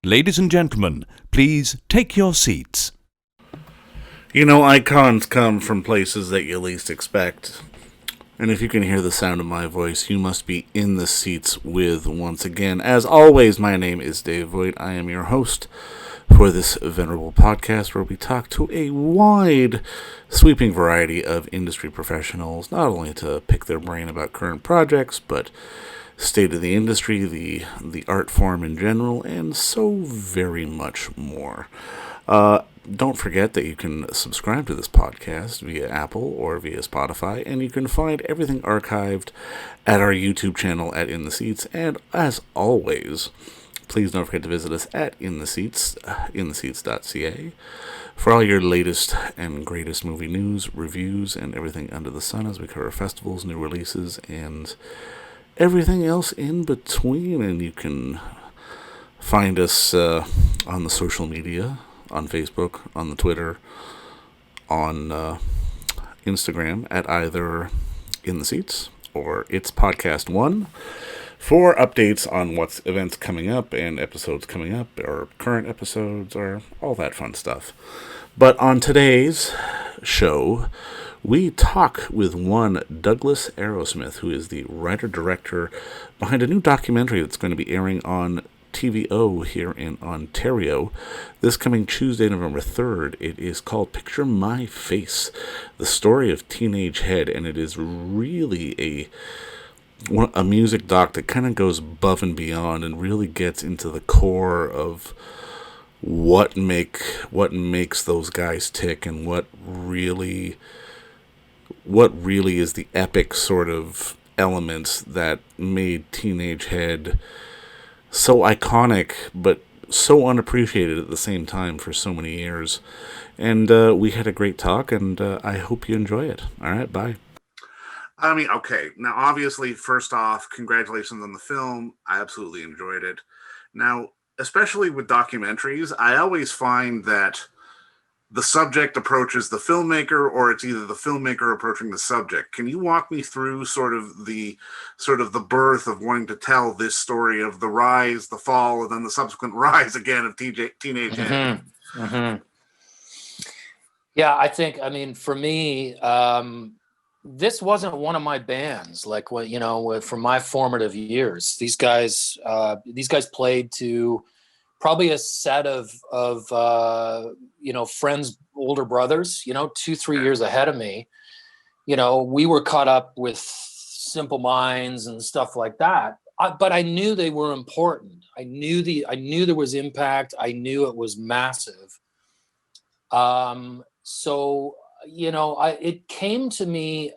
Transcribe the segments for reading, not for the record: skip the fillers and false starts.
Ladies and gentlemen, please take your seats. You know, icons come from places that you least expect. And if you can hear the sound of my voice, you must be in the seats with, once again, as always, my name is Dave Voigt. I am your host for this venerable podcast where we talk to a wide, sweeping variety of industry professionals, not only to pick their brain about current projects, but state of the industry, the art form in general, and so very much more. Don't forget that you can subscribe to this podcast via Apple or via Spotify, and you can find everything archived at our YouTube channel at In the Seats. And as always, please don't forget to visit us at In the Seats, intheseats.ca, for all your latest and greatest movie news, reviews, and everything under the sun as we cover festivals, new releases, and everything else in between. And you can find us on the social media, on Facebook, on the Twitter, on Instagram at either In the Seats or It's Podcast One for updates on what's events coming up and episodes coming up or current episodes or all that fun stuff. But on today's show, we talk with one Douglas Arrowsmith, who is the writer-director behind a new documentary that's going to be airing on TVO here in Ontario this coming Tuesday, November 3rd. It is called Picture My Face, the story of Teenage Head, and it is really a music doc that kind of goes above and beyond and really gets into the core of what makes those guys tick and what really is the epic sort of elements that made Teenage Head so iconic, but so unappreciated at the same time for so many years. And we had a great talk, and I hope you enjoy it. All right, bye. I mean, okay. Now, obviously, first off, congratulations on the film. I absolutely enjoyed it. Now, especially with documentaries, I always find that the subject approaches the filmmaker, or it's either the filmmaker approaching the subject. Can you walk me through sort of the birth of wanting to tell this story of the rise, the fall, and then the subsequent rise again of Teenage Head? Mm-hmm. Yeah, I mean, for me, this wasn't one of my bands. Like, what, you know, from my formative years, these guys played to probably a set of friends, older brothers, 2-3 years ahead of me. We were caught up with Simple Minds and stuff like that. But I knew they were important. I knew there was impact. I knew it was massive. It came to me.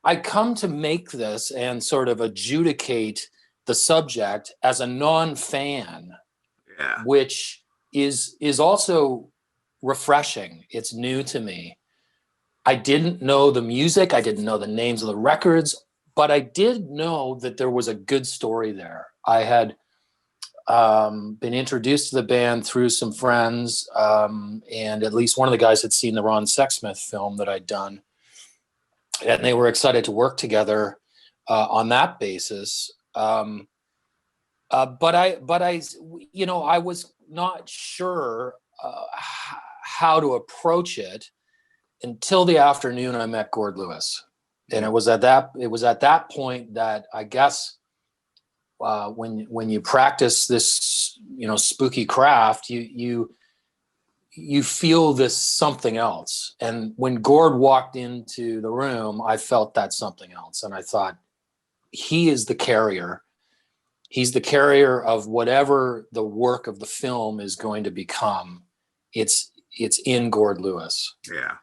I come to make this and sort of adjudicate the subject as a non-fan. Yeah. Which is also refreshing. It's new to me. I didn't know the music. I didn't know the names of the records, but I did know that there was a good story there. I had been introduced to the band through some friends, and at least one of the guys had seen the Ron Sexsmith film that I'd done, and they were excited to work together on that basis. But I was not sure how to approach it until the afternoon I met Gord Lewis, and it was at that point that I guess when you practice this spooky craft, you feel this something else. And when Gord walked into the room, I felt that something else, and I thought, he is the carrier. He's the carrier of whatever the work of the film is going to become. It's in Gord Lewis. Yeah.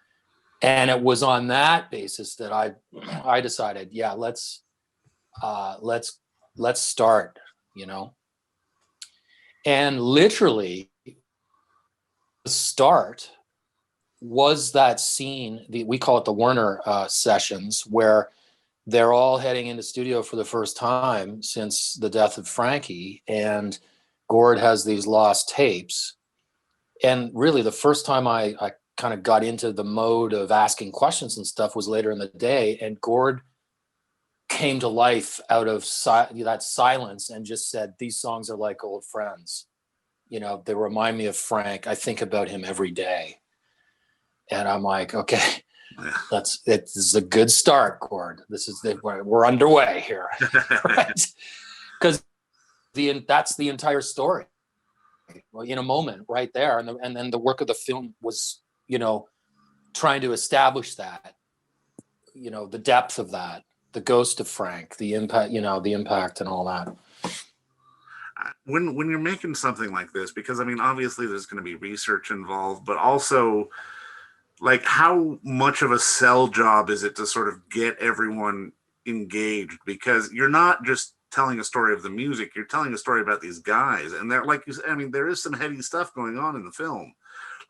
And it was on that basis that I decided, yeah, let's start, And literally the start was that scene, we call it the Werner sessions, where they're all heading into studio for the first time since the death of Frankie, and Gord has these lost tapes. And really the first time I kind of got into the mode of asking questions and stuff was later in the day, and Gord came to life out of that silence and just said, these songs are like old friends. you know, they remind me of Frank. I think about him every day. And I'm like, okay, this is a good start, Gord. We're underway here. Right? Because that's the entire story. Well, in a moment right there. And then the work of the film was, you know, trying to establish that, you know, the depth of that, the ghost of Frank, the impact, you know, the impact and all that. When you're making something like this, because I mean, obviously there's going to be research involved, but also like how much of a sell job is it to sort of get everyone engaged? Because you're not just telling a story of the music, you're telling a story about these guys, and they're like you said, I mean, there is some heady stuff going on in the film.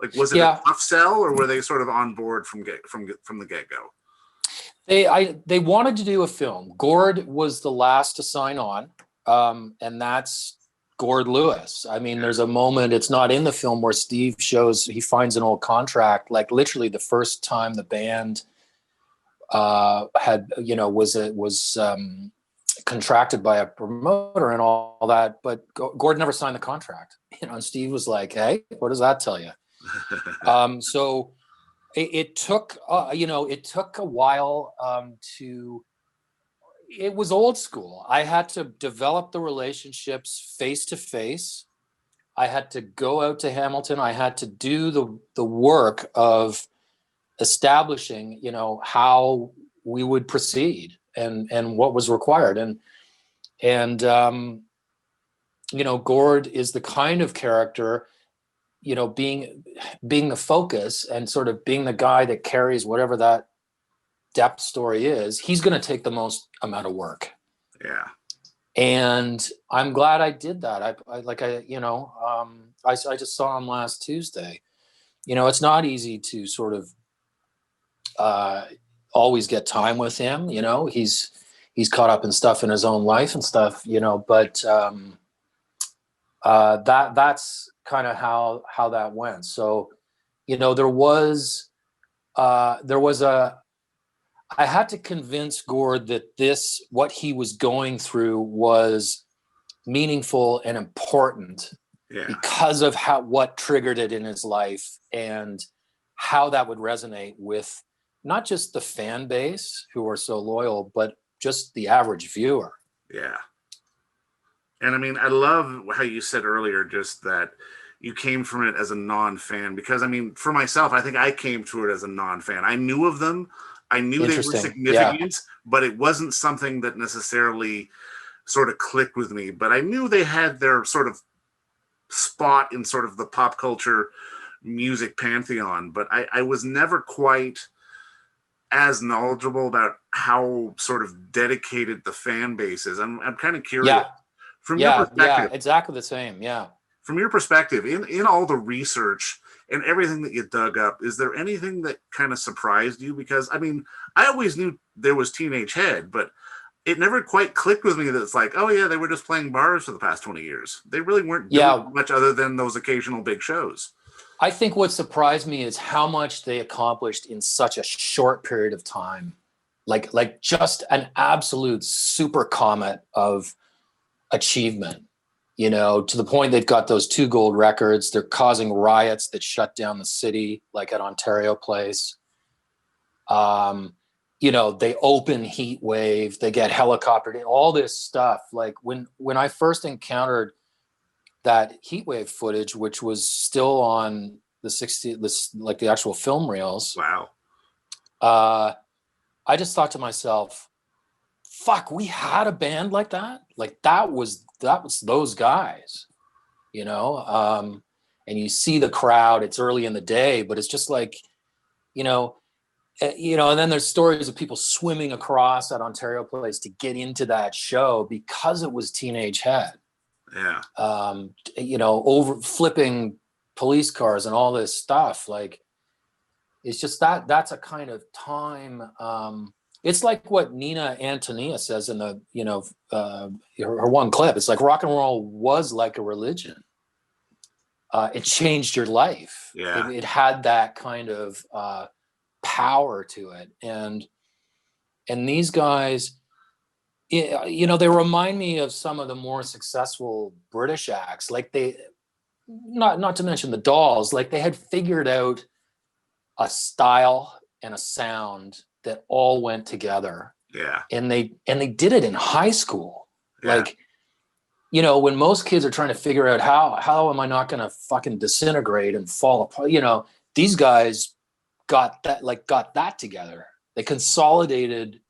Like, was it a tough sell, or were they sort of on board from the get-go? They wanted to do a film. Gord was the last to sign on, and that's Gord Lewis. I mean, there's a moment, it's not in the film, where Steve he finds an old contract, like literally the first time the band had, you know, was contracted by a promoter and all that, but Gord never signed the contract. You know, and Steve was like, "Hey, what does that tell you?" So it took, you know, it took a while it was old school. I had to develop the relationships face to face. I had to go out to Hamilton. I had to do the work of establishing, you know, how we would proceed and what was required. And you know, Gord is the kind of character, you know, being the focus and sort of being the guy that carries whatever that depth story is. He's going to take the most amount of work. Yeah. And I'm glad I did that. I just saw him last Tuesday. You know, it's not easy to sort of always get time with him. You know, he's caught up in stuff in his own life and stuff, you know, but that's kind of how that went. So, you know, I had to convince Gord that what he was going through was meaningful and important because of what triggered it in his life and how that would resonate with not just the fan base who are so loyal, but just the average viewer. Yeah. And I mean, I love how you said earlier just that you came from it as a non-fan, because I mean, for myself, I think I came to it as a non-fan. I knew of them. I knew they were significant, but it wasn't something that necessarily sort of clicked with me. But I knew they had their sort of spot in sort of the pop culture music pantheon. But I was never quite as knowledgeable about how sort of dedicated the fan base is. I'm kind of curious. From your perspective, exactly the same. Yeah. From your perspective, in all the research and everything that you dug up, is there anything that kind of surprised you? Because, I mean, I always knew there was Teenage Head, but it never quite clicked with me that it's like, oh, yeah, they were just playing bars for the past 20 years. They really weren't doing much other than those occasional big shows. I think what surprised me is how much they accomplished in such a short period of time. Like just an absolute super comet of achievement. You know, to the point they've got those 2 gold records. They're causing riots that shut down the city, like at Ontario Place. You know, they open Heat Wave. They get helicoptered. All this stuff. Like when I first encountered that Heat Wave footage, which was still on like the actual film reels. Wow. I just thought to myself, fuck, we had a band like that. Like that was those guys, you know? And you see the crowd, it's early in the day, but it's just like, you know, and then there's stories of people swimming across at Ontario Place to get into that show because it was Teenage Head. Yeah. You know, over flipping police cars and all this stuff. Like, it's just that's a kind of time. It's like what Nina Antonia says in the, you know, her one clip. It's like rock and roll was like a religion. It changed your life. Yeah. It had that kind of power to it. And these guys, you know, they remind me of some of the more successful British acts. Like not to mention the dolls, like they had figured out a style and a sound that all went together. Yeah. And they did it in high school. Yeah. Like, you know, when most kids are trying to figure out how am I not going to fucking disintegrate and fall apart, you know, these guys got that together. They consolidated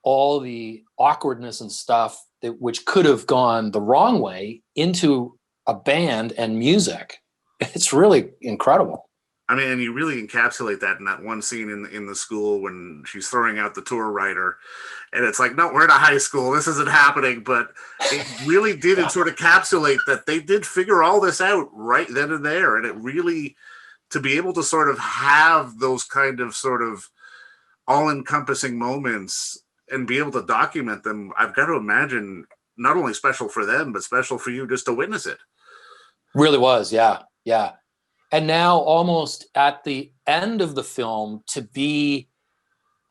all the awkwardness and stuff which could have gone the wrong way into a band and music. It's really incredible. I mean, and you really encapsulate that in that one scene in the school when she's throwing out the tour writer, and it's like, no, we're in a high school, this isn't happening. But it really did sort of encapsulate that they did figure all this out right then and there, and it really, to be able to sort of have those kind of sort of all-encompassing moments and be able to document them, I've got to imagine not only special for them, but special for you just to witness it. Really was, yeah. And now almost at the end of the film to be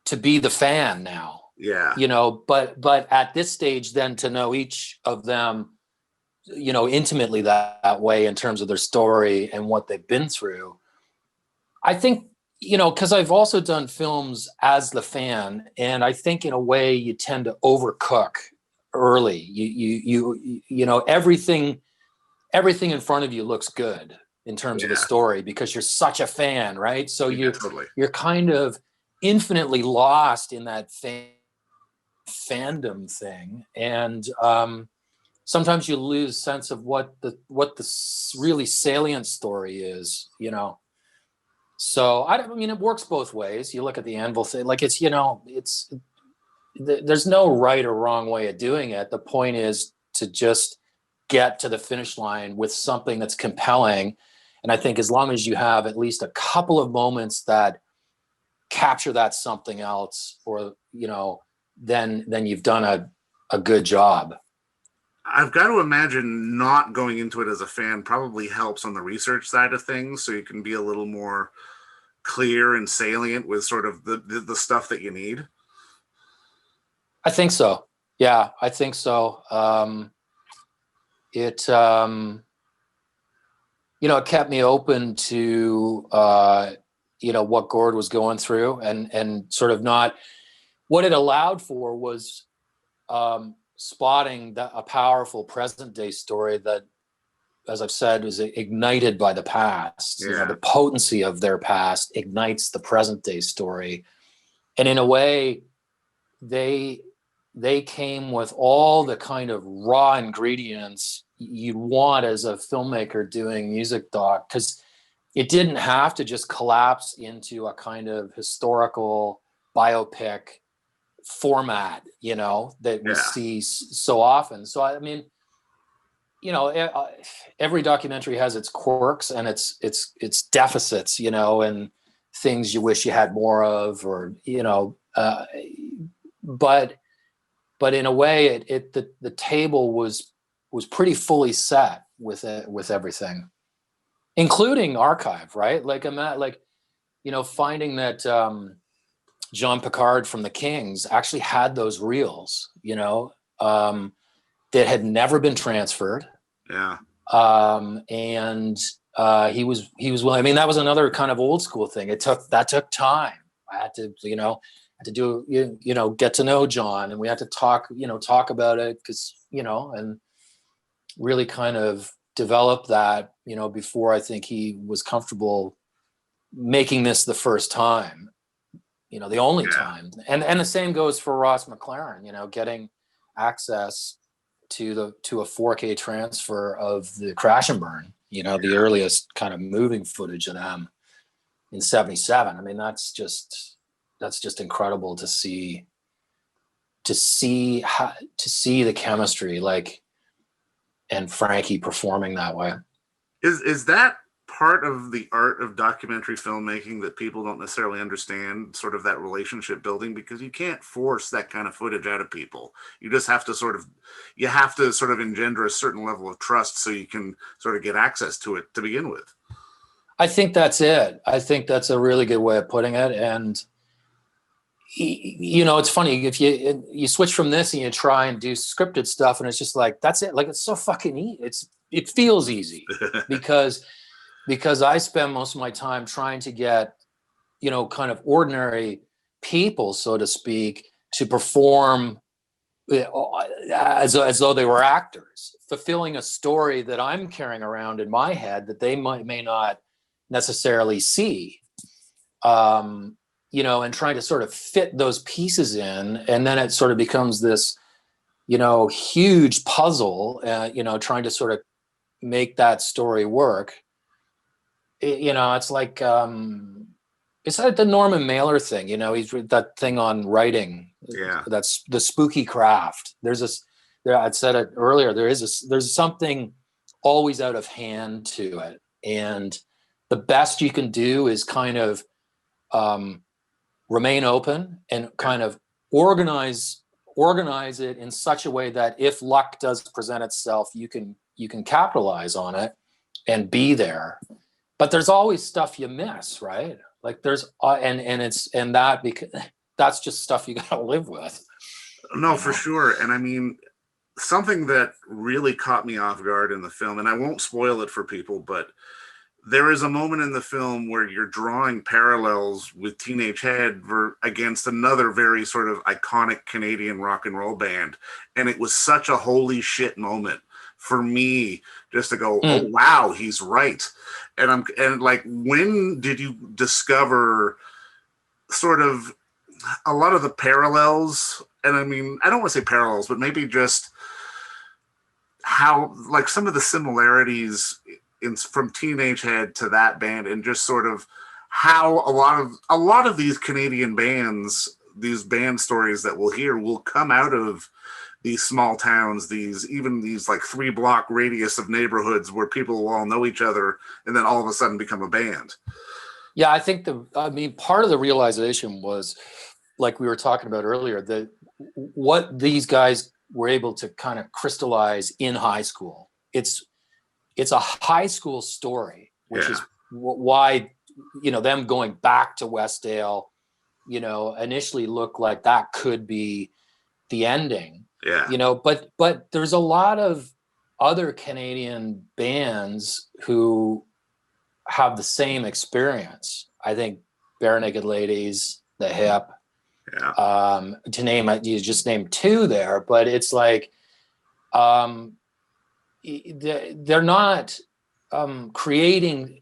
the fan now. Yeah. You know, but at this stage then to know each of them, you know, intimately that way in terms of their story and what they've been through. I think, you know, because I've also done films as the fan, and I think in a way you tend to overcook early. You know, everything in front of you looks good in terms of the story because you're such a fan, right? So you're kind of infinitely lost in that fandom thing, and sometimes you lose sense of what the really salient story is, you know. So I mean, it works both ways. You look at the Anvil thing, like it's, you know, there's no right or wrong way of doing it. The point is to just get to the finish line with something that's compelling. And I think as long as you have at least a couple of moments that capture that something else, or, you know, then you've done a good job. I've got to imagine not going into it as a fan probably helps on the research side of things, so you can be a little more clear and salient with sort of the stuff that you need. I think so. Yeah, I think so. You know, it kept me open to, you know, what Gord was going through, and sort of not, what it allowed for was spotting a powerful present day story that, as I've said, is ignited by the past. Yeah. You know, the potency of their past ignites the present day story. And in a way, they came with all the kind of raw ingredients you'd want as a filmmaker doing music doc, because it didn't have to just collapse into a kind of historical biopic format, you know, that we see so often. So, I mean, you know, every documentary has its quirks and its deficits, you know, and things you wish you had more of, or, you know, but in a way the table was pretty fully set with everything, including archive, right? Like you know, finding that Jean Picard from the Kings actually had those reels, you know, that had never been transferred. Yeah. And he was willing. I mean, that was another kind of old school thing. That took time. I had to, you know, do, you know, get to know John, and we had to talk about it, because, you know, and really kind of develop that, you know, before I think he was comfortable making this the first time, you know, the only time. And the same goes for Ross McLaren, you know, getting access to a 4K transfer of the Crash and Burn, you know, the earliest kind of moving footage of them in '77. I mean, that's just incredible to see the chemistry, like, and Frankie performing that way. Is that part of the art of documentary filmmaking that people don't necessarily understand, sort of that relationship building? Because you can't force that kind of footage out of people. You just have to sort of engender a certain level of trust so you can sort of get access to it to begin with. I think that's it. I think that's a really good way of putting it. And, you know, it's funny if you switch from this and you try and do scripted stuff, and it's just like, that's it. Like, it's so fucking easy. It feels easy because I spend most of my time trying to get, you know, kind of ordinary people, so to speak, to perform as though they were actors, fulfilling a story that I'm carrying around in my head that they may not necessarily see. You know, and trying to sort of fit those pieces in, and then it sort of becomes this, you know, huge puzzle. You know, trying to sort of make that story work. You know, it's like the Norman Mailer thing. You know, he's that thing on writing. Yeah, that's the spooky craft. There's this. I said it earlier. There's something always out of hand to it, and the best you can do is kind of remain open and kind of organize it in such a way that if luck does present itself, you can capitalize on it and be there. But there's always stuff you miss, right? Like there's and that, because that's just stuff you got to live with. No, for sure. And I mean, something that really caught me off guard in the film, and I won't spoil it for people, but there is a moment in the film where you're drawing parallels with Teenage Head against another very sort of iconic Canadian rock and roll band. And it was such a holy shit moment for me just to go, oh, wow, he's right. And like, when did you discover sort of a lot of the parallels? And I mean, I don't want to say parallels, but maybe just how, like, some of the similarities from Teenage Head to that band, and just sort of how a lot of these Canadian bands, these band stories that we'll hear, will come out of these small towns, these like 3-block radius of neighborhoods where people will all know each other and then all of a sudden become a band. Yeah, I think part of the realization was, like we were talking about earlier, that what these guys were able to kind of crystallize in high school. It's a high school story, which is why, you know, them going back to Westdale, you know, initially looked like that could be the ending. Yeah. You know, but there's a lot of other Canadian bands who have the same experience. I think Bare Naked Ladies, The Hip, to name, you just named two there, but it's like, they're not creating,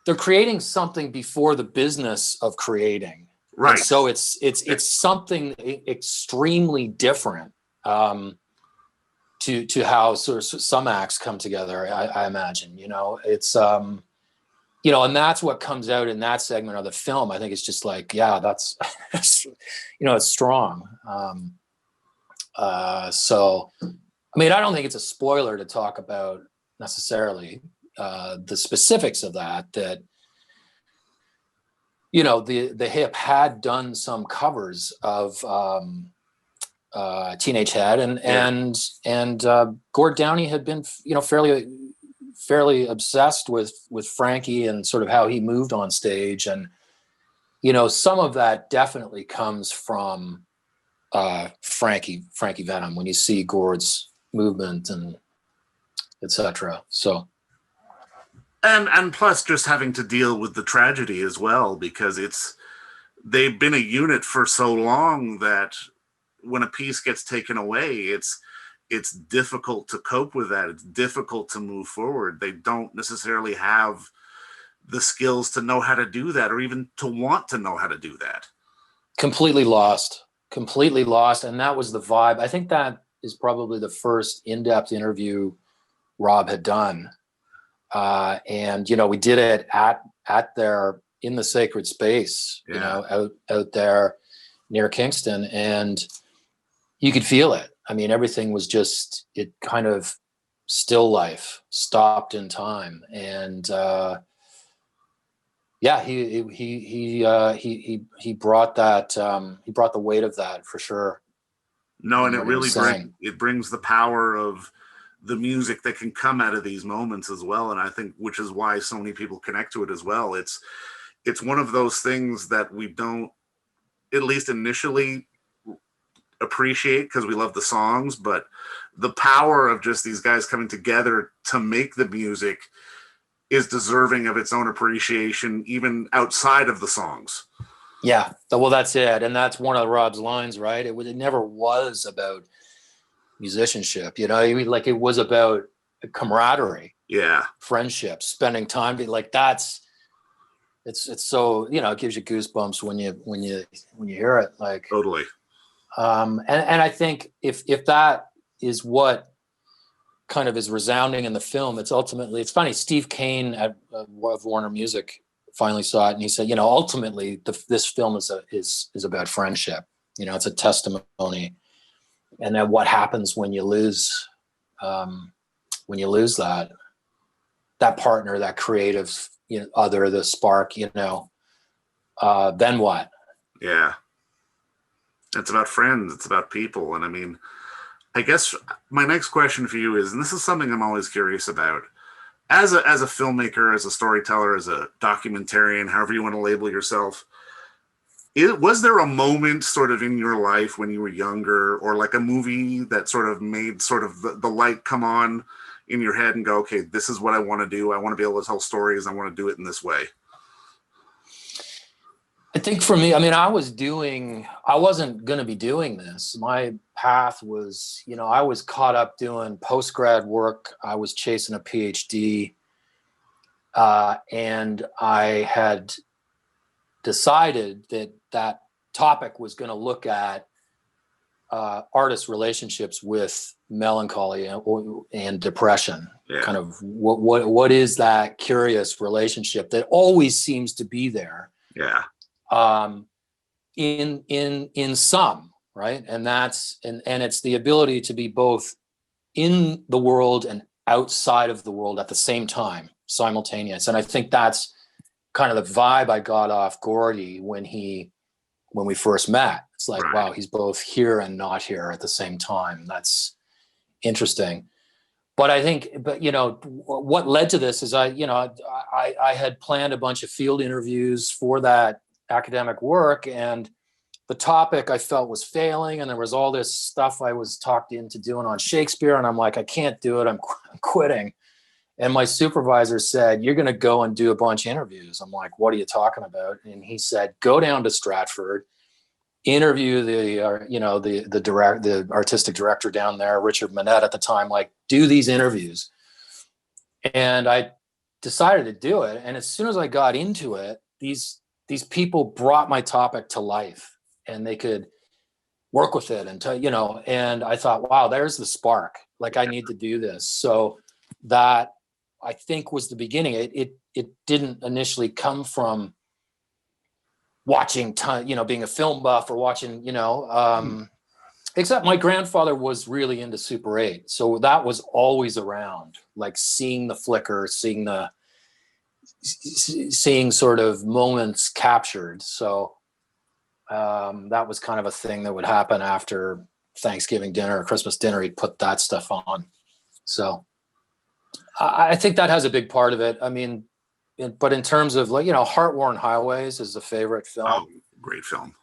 they're creating something before the business of creating. Right. And so it's something extremely different to how sort of some acts come together. I imagine, you know, it's you know, and that's what comes out in that segment of the film. I think it's just like, yeah, that's you know, it's strong. So I mean, I don't think it's a spoiler to talk about necessarily the specifics of that, you know, the Hip had done some covers of Teenage Head, and Gord Downie had been, you know, fairly obsessed with Frankie and sort of how he moved on stage. And, you know, some of that definitely comes from Frankie Venom, when you see Gord's movement and etc. So, and plus just having to deal with the tragedy as well, because they've been a unit for so long that when a piece gets taken away, it's difficult to cope with that. It's difficult to move forward. They don't necessarily have the skills to know how to do that, or even to want to know how to do that. Completely lost. And that was the vibe. I think that is probably the first in-depth interview Rob had done. And, you know, we did it at their, in the sacred space, you know, out there near Kingston, and you could feel it. I mean, everything was just, it kind of still life, stopped in time. And, yeah, he brought that, he brought the weight of that for sure. No, and it really brings the power of the music that can come out of these moments as well. And I think, which is why so many people connect to it as well. It's one of those things that we don't, at least initially appreciate because we love the songs, but the power of just these guys coming together to make the music is deserving of its own appreciation, even outside of the songs. Yeah, well, that's it. And that's one of Rob's lines, right? It never was about musicianship, you know, I mean, like it was about camaraderie, friendship, spending time, like that's, it's so, you know, it gives you goosebumps when you hear it, like totally. And I think if that is what kind of is resounding in the film, it's ultimately, it's funny, Steve Kane of Warner Music finally saw it and he said, you know, ultimately this film is about friendship. You know, it's a testimony. And then what happens when you lose that partner, that creative, you know, other, the spark, you know, then what? Yeah. It's about friends. It's about people. And I mean, I guess my next question for you is, and this is something I'm always curious about, as a filmmaker, as a storyteller, as a documentarian, however you want to label yourself, was there a moment sort of in your life when you were younger, or like a movie that sort of made sort of the light come on in your head and go, okay, this is what I want to do. I want to be able to tell stories. I want to do it in this way. I think for me, I mean, I wasn't going to be doing this. My path was, you know, I was caught up doing post-grad work. I was chasing a PhD. And I had decided that topic was going to look at artist relationships with melancholy and depression. Yeah. Kind of what is that curious relationship that always seems to be there? Yeah. In some, right? And that's, and it's the ability to be both in the world and outside of the world at the same time, simultaneous. And I think that's kind of the vibe I got off Gordy when we first met. It's like, right. Wow, he's both here and not here at the same time. That's interesting. But I think, you know, what led to this is I had planned a bunch of field interviews for that academic work, and the topic I felt was failing, and there was all this stuff I was talked into doing on Shakespeare, and I'm like, I can't do it, I'm quitting. And my supervisor said, you're going to go and do a bunch of interviews. I'm like, what are you talking about? And he said, go down to Stratford, interview the artistic director down there, Richard Manette at the time, like, do these interviews. And I decided to do it. And as soon as I got into it, these people brought my topic to life, and they could work with it and and I thought, wow, there's the spark. Like, I need to do this. So that, I think, was the beginning. It didn't initially come from watching, being a film buff or watching, except my grandfather was really into Super 8. So that was always around, like seeing the flicker, seeing sort of moments captured. So that was kind of a thing that would happen after Thanksgiving dinner or Christmas dinner. He'd put that stuff on. So I think that has a big part of it. I mean, but in terms of, like, Heart-Worn Highways is a favorite film. Oh, great film.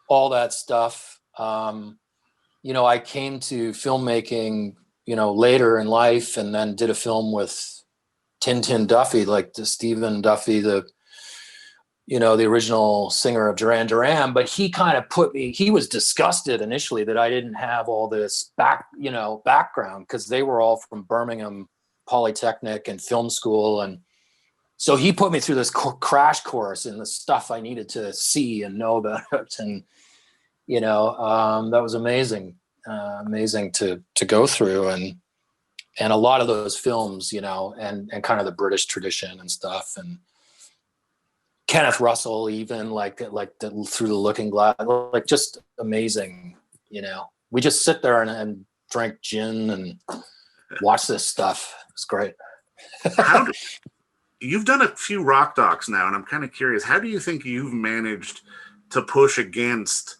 All that stuff. I came to filmmaking, later in life, and then did a film with Tin Duffy, like the Stephen Duffy, the original singer of Duran Duran. But he kind of he was disgusted initially that I didn't have all this background, because they were all from Birmingham Polytechnic and film school. And so he put me through this crash course in the stuff I needed to see and know about it. And, that was amazing to go through. And a lot of those films, and kind of the British tradition and stuff. And Kenneth Russell, even like Through the Looking Glass, like, just amazing. We just sit there and drink gin and watch this stuff. It's great. You've done a few rock docs now, and I'm kind of curious, how do you think you've managed to push against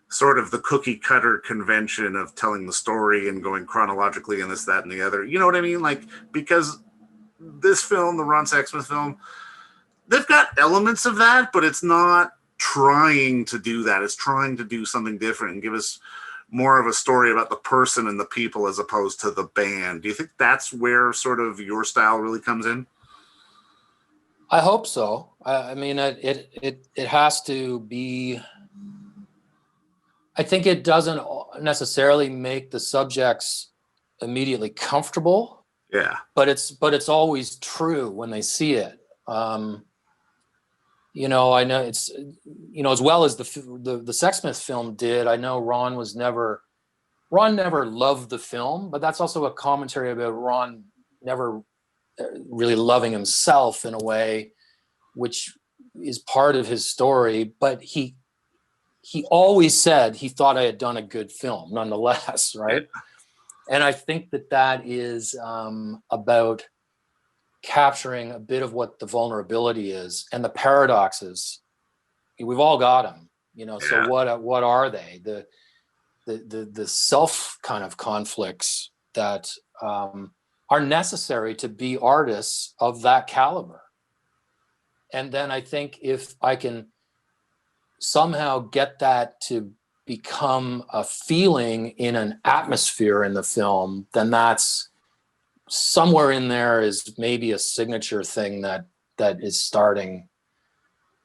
sort of the cookie cutter convention of telling the story and going chronologically and this, that, and the other? You know what I mean? Like, because this film, the Ron Sexsmith film, they've got elements of that, but it's not trying to do that. It's trying to do something different and give us more of a story about the person and the people as opposed to the band. Do you think that's where sort of your style really comes in? I hope so. I mean, it has to be. I think it doesn't necessarily make the subjects immediately comfortable. Yeah. But it's always true when they see it. You know, I know it's, you know, as well as the Sexsmith film did. I know Ron never loved the film, but that's also a commentary about Ron never really loving himself in a way, which is part of his story. But he always said he thought I had done a good film, nonetheless, right? Yeah. And I think that is about capturing a bit of what the vulnerability is and the paradoxes. We've all got them, you know. Yeah. So what are they? The self kind of conflicts that are necessary to be artists of that caliber. And then I think if I can somehow get that to become a feeling in an atmosphere in the film, then that's somewhere in there is maybe a signature thing that is starting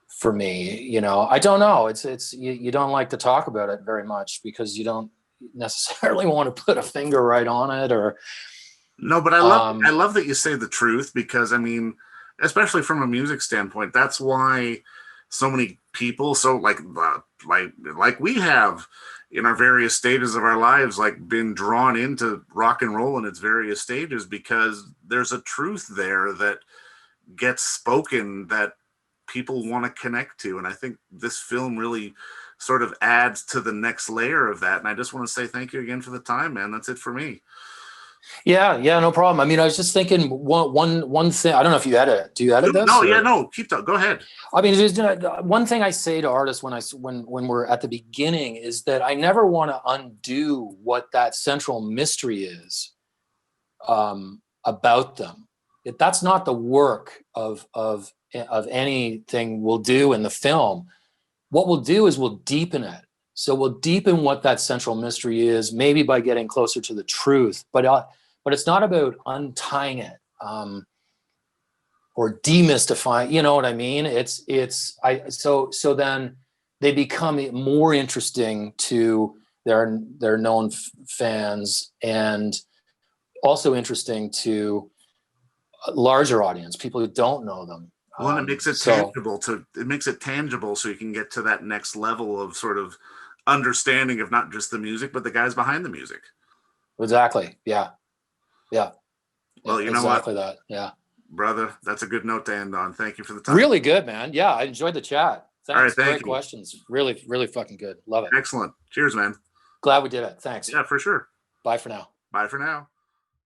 for me. You know, I don't know. It's you don't like to talk about it very much because you don't necessarily want to put a finger right on it, or no. But I love that you say the truth, because I mean, especially from a music standpoint, that's why so many people, so like we have in our various stages of our lives, like been drawn into rock and roll in its various stages, because there's a truth there that gets spoken that people want to connect to. And I think this film really sort of adds to the next layer of that. And I just want to say thank you again for the time, man. That's it for me. Yeah, no problem. I mean, I was just thinking one thing. I don't know if you edit it. Do you edit this? No, yeah, no. Keep talking. Go ahead. I mean, one thing I say to artists when we're at the beginning is that I never want to undo what that central mystery is about them. That's not the work of anything we'll do in the film. What we'll do is we'll deepen it. So we'll deepen what that central mystery is, maybe by getting closer to the truth. But it's not about untying it or demystifying. You know what I mean? So then they become more interesting to their known fans, and also interesting to a larger audience, people who don't know them. Well, and it makes it tangible so you can get to that next level of sort of understanding of not just the music, but the guys behind the music. Exactly. Yeah. Well, you know exactly what? That. Yeah. Brother, that's a good note to end on. Thank you for the time. Really good, man. Yeah, I enjoyed the chat. Thanks. All right, Great questions. Really, really fucking good. Love it. Excellent. Cheers, man. Glad we did it. Thanks. Yeah, for sure. Bye for now. Bye for now.